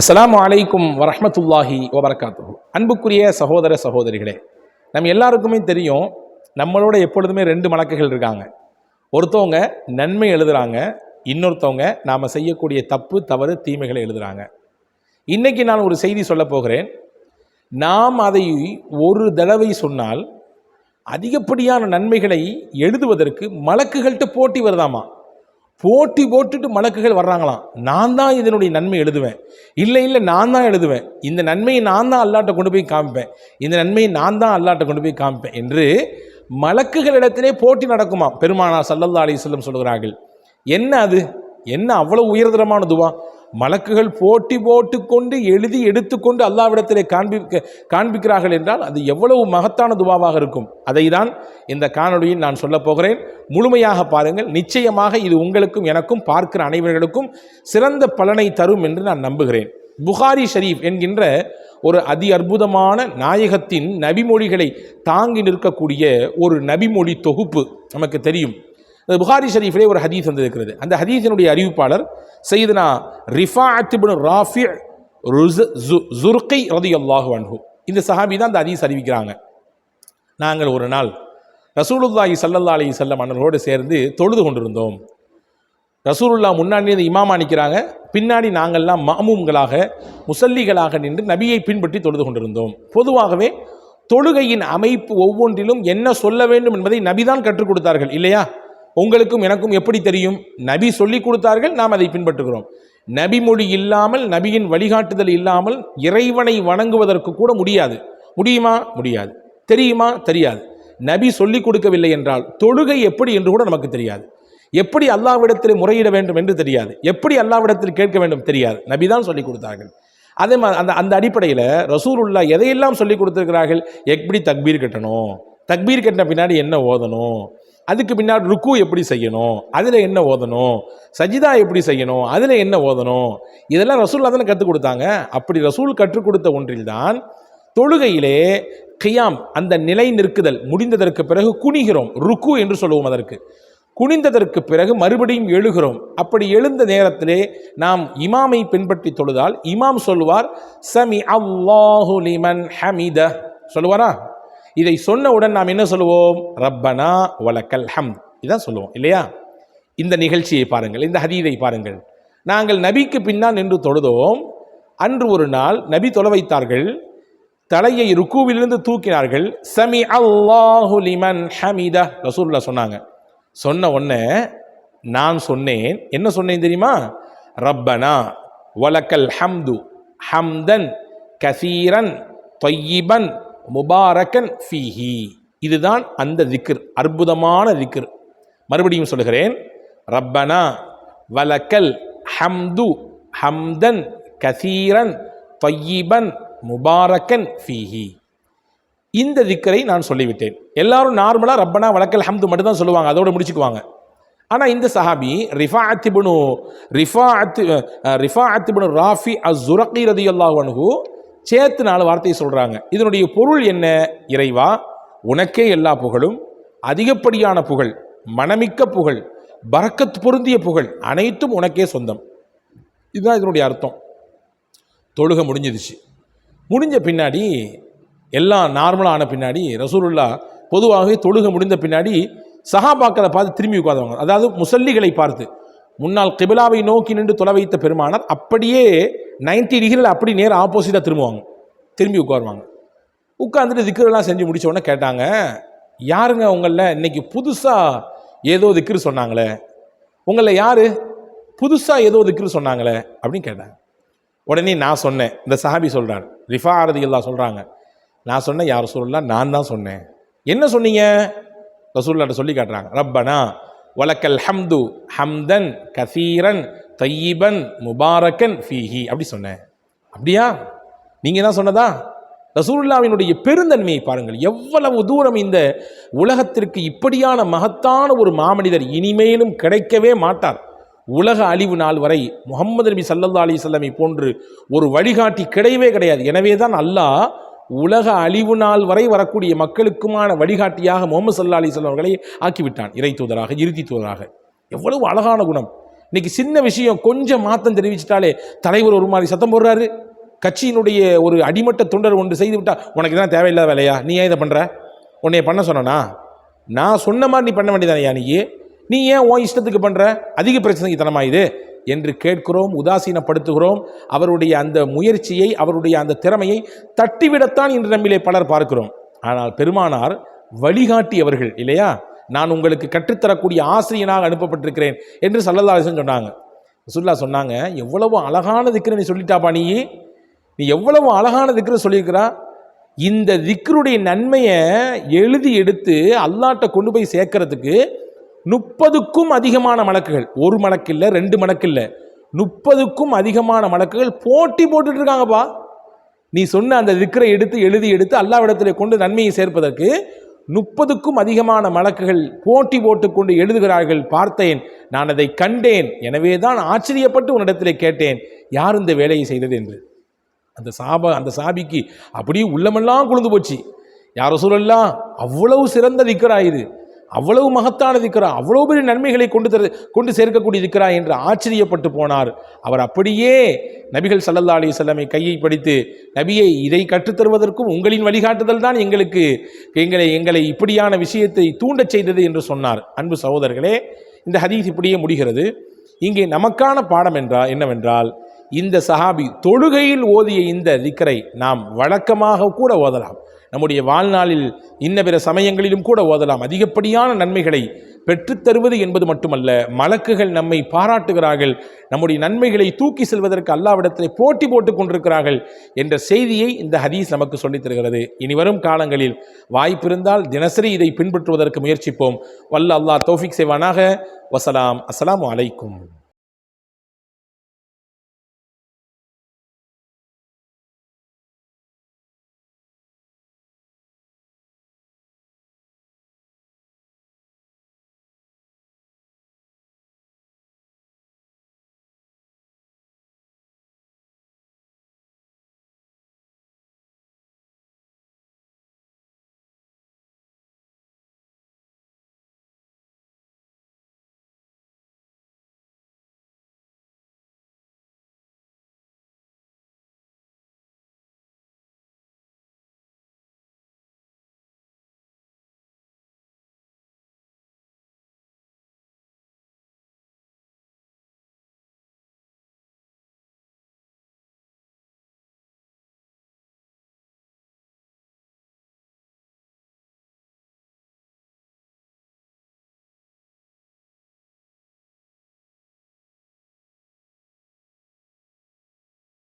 அஸ்ஸலாமு அலைக்கும் வரஹ்மத்துல்லாஹி வபரகாத்துஹு. அன்புக்குரிய சகோதர சகோதரிகளே, நம்ம எல்லாருக்குமே தெரியும், நம்மளோட எப்பொழுதுமே ரெண்டு மலக்குகள் இருக்காங்க. ஒருத்தவங்க நன்மை எழுதுகிறாங்க, இன்னொருத்தவங்க நாம் செய்யக்கூடிய தப்பு தவறு தீமைகளை எழுதுகிறாங்க. இன்றைக்கி நான் ஒரு செய்தி சொல்ல போகிறேன். நாம் அதை ஒரு தடவை சொன்னால் அதிகப்படியான நன்மைகளை எழுதுவதற்கு மலக்குகள்கிட்ட போட்டி வருதாமா. போட்டி போட்டுட்டு மலக்குகள் வர்றாங்களாம். நான் தான் இதனுடைய நன்மை எழுதுவேன், இல்லை நான் தான் எழுதுவேன், இந்த நன்மையை நான் தான் அல்லாட்ட கொண்டு போய் காமிப்பேன், இந்த நன்மையை நான் தான் அல்லாட்ட கொண்டு போய் காமிப்பேன் என்று மலக்குகளிடத்திலே போட்டி நடக்குமா. பெருமானார் ஸல்லல்லாஹு அலைஹி வஸல்லம் சொல்கிறார்கள், என்ன அது, என்ன அவ்வளவு உயர்தரமான துவா? மலக்குகள் போட்டி போட்டு கொண்டு எழுதி எடுத்துக்கொண்டு அல்லாஹ்விடத்திலே காண்பிக்கிறார்கள் என்றால் அது எவ்வளவு மகத்தான துவாவாக இருக்கும். அதை தான் இந்த காணொளியில் நான் சொல்ல போகிறேன். முழுமையாக பாருங்கள். நிச்சயமாக இது உங்களுக்கும் எனக்கும் பார்க்கிற அனைவர்களுக்கும் சிறந்த பலனை தரும் என்று நான் நம்புகிறேன். புகாரி ஷரீஃப் என்கின்ற ஒரு அதி அற்புதமான நாயகத்தின் நபிமொழிகளை தாங்கி நிற்கக்கூடிய ஒரு நபிமொழி தொகுப்பு நமக்கு தெரியும். புகாரி ஷரீஃபிலே ஒரு ஹதீஸ் வந்திருக்கிறது. அந்த ஹதீஸினுடைய அறிவிப்பாளர் சையதுனா ரிஃபாஅத் இப்னு ராஃபி ஸுர்கி ரலியல்லாஹு அன்ஹு. இந்த சஹாபி தான் அந்த ஹதீஸ் அறிவிக்கிறாங்க. நாங்கள் ஒரு நாள் ரசூலுல்லாஹி ஸல்லல்லாஹு அலைஹி வஸல்லம் அவர்களோடு சேர்ந்து தொழுது கொண்டிருந்தோம். ரசூலுல்லாஹ் முன்னாடி இமாமா நிற்கிறாங்க, பின்னாடி நாங்கள்லாம் மஅமூம்களாக முசல்லிகளாக நின்று நபியை பின்பற்றி தொழுது கொண்டிருந்தோம். பொதுவாகவே தொழுகையின் அமைப்பு ஒவ்வொன்றிலும் என்ன சொல்ல வேண்டும் என்பதை நபிதான் கற்றுக் கொடுத்தார்கள் இல்லையா? உங்களுக்கும் எனக்கும் எப்படி தெரியும்? நபி சொல்லி கொடுத்தார்கள், நாம் அதை பின்பற்றுகிறோம். நபி மொழி இல்லாமல், நபியின் வழிகாட்டுதல் இல்லாமல் இறைவனை வணங்குவதற்கு கூட முடியாது. முடியுமா? முடியாது. தெரியுமா? தெரியாது. நபி சொல்லி கொடுக்கவில்லை என்றால் தொழுகை எப்படி என்று கூட நமக்கு தெரியாது. எப்படி அல்லாஹ்விடத்தில் முறையிட வேண்டும் என்று தெரியாது. எப்படி அல்லாஹ்விடத்தில் கேட்க வேண்டும் தெரியாது. நபி தான் சொல்லி கொடுத்தார்கள். அதே மாதிரி அந்த அடிப்படையில் ரசூலுல்லாஹ் எதையெல்லாம் சொல்லி கொடுத்துருக்கிறார்கள்? எப்படி தக்பீர் கட்டணும், தக்பீர் கட்டின பின்னாடி என்ன ஓதணும், அதுக்கு பின்னாடி ருக்கு எப்படி செய்யணும், அதில் என்ன ஓதணும், சஜிதா எப்படி செய்யணும், அதில் என்ன ஓதணும், இதெல்லாம் ரசூலுல்லாஹ் தானே கற்றுக் கொடுத்தாங்க. அப்படி ரசூல் கற்றுக் கொடுத்த ஒன்றில்தான் தொழுகையிலே கியாம், அந்த நிலை நிற்குதல் முடிந்ததற்கு பிறகு குனிகிறோம், ருக்கு என்று சொல்லுவோம். அதற்கு குனிந்ததற்கு பிறகு மறுபடியும் எழுகிறோம். அப்படி எழுந்த நேரத்திலே நாம் இமாமை பின்பற்றி தொழுதால் இமாம் சொல்லுவார், சமி அல்லாஹு லிமன் ஹமித சொல்லுவாரா? இதை சொன்னவுடன் நாம் என்ன சொல்லுவோம்? ரப்பனா வலக்கல் ஹம்த், இதான் சொல்லுவோம் இல்லையா? இந்த நிகழ்ச்சியை பாருங்கள், இந்த ஹதீதை பாருங்கள். நாங்கள் நபிக்கு பின்னால் நின்று தொழுதோம். அன்று ஒரு நாள் நபி தொழ வைத்தார்கள். தலையை ருக்குவிலிருந்து தூக்கினார்கள். சமி அல்லாஹு லிமன் ஹமித ரசூலுல்லாஹ் சொன்னாங்க. சொன்ன உடனே நான் சொன்னேன், என்ன சொன்னேன் தெரியுமா? ரப்பனா வலக்கல் ஹம்து ஹம்தன் கசீரன் தொய்யிபன் முபாரக்கன் ஃபீஹி. இதுதான் அந்த திக்ர், அற்புதமான திக்ர். மறுபடியும் சொல்கிறேன், ரப்பனா வலக்கல் ஹம்து ஹம்தன் கசீரன் தொய்யிபன் முபாரக்கன் ஃபீஹி. இந்த திக்கரை நான் சொல்லிவிட்டேன். எல்லாரும் நார்மலாக ரப்பனா வலக்கல் ஹம்து மட்டும் தான் சொல்லுவாங்க, அதோடு முடிச்சுக்குவாங்க. ஆனால் இந்த சஹாபி ரிஃபாஅத் இப்னு ராஃபி ஸுர்கி ரலியல்லாஹு அன்ஹு சேர்த்து 4 வார்த்தையை சொல்கிறாங்க. இதனுடைய பொருள் என்ன? இறைவா, உனக்கே எல்லா புகழும், அதிகப்படியான புகழ், மனமிக்க புகழ், பரக்கத் பொருந்திய புகழ் அனைத்தும் உனக்கே சொந்தம். இதுதான் இதனுடைய அர்த்தம். தொழுகை முடிஞ்சிருச்சு. முடிஞ்ச பின்னாடி எல்லாம் நார்மலான பின்னாடி ரசூலுல்லாஹ் பொதுவாகவே தொழுகை முடிந்த பின்னாடி சஹாபாக்களை பார்த்து திரும்பி உட்கார்ந்தவங்க, அதாவது முசல்லிகளை பார்த்து, முன்னால் கிபிலாவை நோக்கி நின்று தொலை வைத்த பெருமானார் அப்படியே 90 டிகிரியில் அப்படி நேரம் ஆப்போசிட்டாக திரும்பி உட்காருவாங்க. உட்காந்துட்டு திக்ரெல்லாம் செஞ்சு முடிச்ச உடனே கேட்டாங்க, யாருங்க உங்களில் இன்னைக்கு புதுசாக ஏதோ திக்ரு சொன்னாங்களே, உங்களில் யார் புதுசாக ஏதோ திக்ரு சொன்னாங்களே அப்படின்னு கேட்டாங்க. உடனே நான் சொன்னேன். இந்த சஹாபி சொல்கிறார், ரிஃபா ரலியல்லாஹு சொல்கிறாங்க, நான் சொன்னேன், யார் ரசூலுல்லாஹ், நான் தான் சொன்னேன். என்ன சொன்னீங்க? ரசூலுல்லாஹ் சொல்லி காட்டுறாங்க, ரப்பனா வலக்கல் ஹம்து ஹம்தன் கசீரன் தொய்யிபன் முபாரக்கன் ஃபீஹி அப்படி சொன்னேன். அப்படியா? நீங்கள் தான் சொன்னதா? ரசூலுல்லாஹ்வினுடைய பெருந்தன்மையை பாருங்கள். எவ்வளவு தூரம் இந்த உலகத்திற்கு இப்படியான மகத்தான ஒரு மாமனிதர் இனிமேலும் கிடைக்கவே மாட்டார். உலக அழிவு நாள் வரை முஹம்மது நபி ஸல்லல்லாஹு அலைஹி வஸல்லம் போன்று ஒரு வழிகாட்டி கிடையவே கிடையாது. எனவே தான் அல்லாஹ் உலக அழிவு நாள் வரை வரக்கூடிய மக்களுக்குமான வழிகாட்டியாக முஹம்மது ஸல்லல்லாஹு அலைஹி வஸல்லம் அவர்களை ஆக்கிவிட்டான், இறை தூதராக, இறுதி தூதராக. எவ்வளவு அழகான குணம்! இன்னைக்கு சின்ன விஷயம் கொஞ்சம் மாற்றம் தெரிவிச்சிட்டாலே தலைவர் ஒரு மாதிரி சத்தம் போடுறாரு. கட்சியினுடைய ஒரு அடிமட்ட தொண்டர் ஒன்று செய்து விட்டா, உனக்கு தான் தேவையில்லாத வேலையா, நீ ஏன் இதை பண்ணுற, உன்னைய பண்ண சொன்னா, நான் சொன்ன மாதிரி நீ பண்ண வேண்டியதானையா, நீ ஏன் உன் இஷ்டத்துக்கு பண்ணுற, அதிக பிரச்சனைக்கு தனமா இது என்று கேட்கிறோம், உதாசீனப்படுத்துகிறோம். அவருடைய அந்த முயற்சியை, அவருடைய அந்த திறமையை தட்டிவிடத்தான் இன்று நம்மிலே பலர் பார்க்கிறோம். ஆனால் பெருமானார் வழிகாட்டியவர்கள் இல்லையா, நான் உங்களுக்கு கற்றுத்தரக்கூடிய ஆசிரியனாக அனுப்பப்பட்டிருக்கிறேன் என்று ஸல்லல்லாஹு அலைஹி வஸல்லம் சொன்னாங்க. ரசூலுல்லாஹ் சொன்னாங்க, எவ்வளவு அழகான திக்ரை நீ சொல்லிட்டாப்பா, நீ எவ்வளவு அழகான திக்ரை சொல்லியிருக்கிறா. இந்த திக்ருடைய நன்மையை எழுதி எடுத்து அல்லாஹ்ட்ட கொண்டு போய் சேர்க்கறதுக்கு 30க்கும் அதிகமான மலக்குகள், ஒரு மலக்கு இல்லை, 2 மலக்கு இல்லை, 30க்கும் அதிகமான மலக்குகள் போட்டி போட்டுட்டு இருக்காங்கப்பா. நீ சொன்ன அந்த திக்ரை எடுத்து எழுதி எடுத்து அல்லாஹ்விடத்தில் கொண்டு நன்மையை சேர்ப்பதற்கு 30க்கும் அதிகமான மலக்குகள் போட்டி போட்டுக்கொண்டு எழுதுகிறார்கள். பார்த்தேன், நான் அதை கண்டேன், எனவே தான் ஆச்சரியப்பட்டு உன்னிடத்தில் கேட்டேன், யார் இந்த வேலையை செய்தது என்று. அந்த சாபிக்கு அப்படியே உள்ளமெல்லாம் குளிர்ந்து போச்சு. யா ரசூலல்லாஹ், அவ்வளவு சிறந்த திக்ரா இது, அவ்வளவு மகத்தான திக்ரா, அவ்வளவு பெரிய நன்மைகளை கொண்டு சேர்க்கக்கூடிய திக்ரா என்று ஆச்சரியப்பட்டு போனார். அவர் அப்படியே நபிகள் ஸல்லல்லாஹு அலைஹி வஸல்லம் கையை பிடித்து, நபியை, இதை கற்றுத்தருவதற்கும் உங்களின் வழிகாட்டுதல் தான் எங்களை இப்படியான விஷயத்தை தூண்டச் செய்தது என்று சொன்னார். அன்பு சகோதரர்களே, இந்த ஹதீஸ் இப்படியே முடிகிறது. இங்கே நமக்கான பாடம் என்னவென்றால், இந்த சஹாபி தொழுகையில் ஓதிய இந்த திக்ரை நாம் வழக்கமாக கூட ஓதலாம், நம்முடைய வாழ்நாளில் இன்ன பிற சமயங்களிலும் கூட ஓதலாம். அதிகப்படியான நன்மைகளை பெற்றுத்தருவது என்பது மட்டுமல்ல, மலக்குகள் நம்மை பாராட்டுகிறார்கள், நம்முடைய நன்மைகளை தூக்கி செல்வதற்கு அல்லாஹ்விடத்தில் போட்டி போட்டுக் கொண்டிருக்கிறார்கள் என்ற செய்தியை இந்த ஹதீஸ் நமக்கு சொல்லித் தருகிறது. இனி வரும் காலங்களில் வாய்ப்பிருந்தால் தினசரி இதை பின்பற்றுவதற்கு முயற்சிப்போம். வல்ல அல்லாஹ் தௌஃபீக் செய்வானாக. வஸலாம். அஸ்ஸலாமு அலைக்கும்.